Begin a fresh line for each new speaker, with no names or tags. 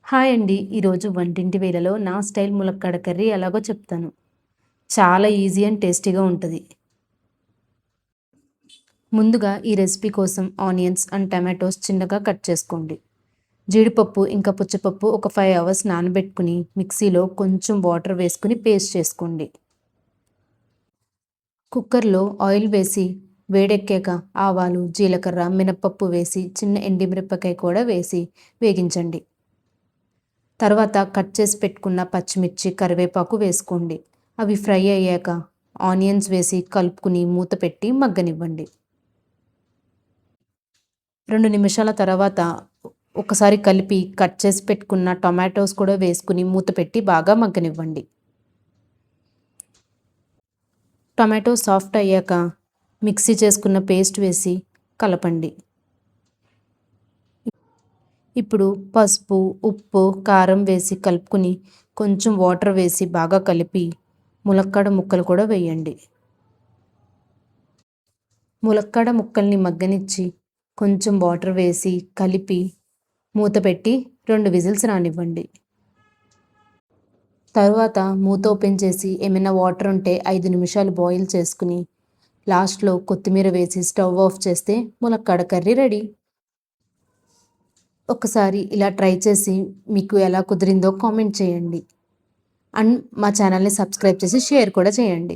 Hi అండి. ఈరోజు వంటింటి వేళలో నా స్టైల్ ములక్కాడ కర్రీ ఎలాగో చెప్తాను. చాలా ఈజీ అండ్ టేస్టీగా ఉంటది. ముందుగా ఈ రెసిపీ కోసం ఆనియన్స్ అండ్ టమాటోస్ చిన్నగా కట్ చేసుకోండి. జీడిపప్పు ఇంకా పుచ్చపప్పు ఒక 5 అవర్స్ నానబెట్టుకుని మిక్సీలో కొంచెం వాటర్ వేసుకుని పేస్ట్ చేసుకోండి. కుక్కర్లో ఆయిల్ వేసి వేడెక్కాక ఆవాలు, జీలకర్ర, మినపప్పు వేసి చిన్న ఎండుమిరపకాయ కూడా వేసి వేగించండి. తర్వాత కట్ చేసి పెట్టుకున్న పచ్చిమిర్చి, కరివేపాకు వేసుకోండి. అవి ఫ్రై అయ్యాక ఆనియన్స్ వేసి కలుపుకుని మూత పెట్టి మగ్గనివ్వండి. 2 నిమిషాల తర్వాత ఒకసారి కలిపి కట్ చేసి పెట్టుకున్న టొమాటోస్ కూడా వేసుకుని మూత పెట్టి బాగా మగ్గనివ్వండి. టొమాటో సాఫ్ట్ అయ్యాక మిక్సీ చేసుకున్న పేస్ట్ వేసి కలపండి. ఇప్పుడు పసుపు, ఉప్పు, కారం వేసి కలుపుకుని కొంచెం వాటర్ వేసి బాగా కలిపి ములక్కాడ ముక్కలు కూడా వేయండి. ములక్కాడ ముక్కల్ని మగ్గనిచ్చి కొంచెం వాటర్ వేసి కలిపి మూత పెట్టి 2 విజిల్స్ రానివ్వండి. తరువాత మూత ఓపెన్ చేసి ఏమైనా వాటర్ ఉంటే 5 నిమిషాలు బాయిల్ చేసుకుని లాస్ట్‌లో కొత్తిమీర వేసి స్టవ్ ఆఫ్ చేస్తే ములక్కాడ కర్రీ రెడీ. ఒకసారి ఇలా ట్రై చేసి మీకు ఎలా కుదిరిందో కామెంట్ చేయండి. అండ్ మా ఛానల్‌ని సబ్స్క్రైబ్ చేసి షేర్ కూడా చేయండి.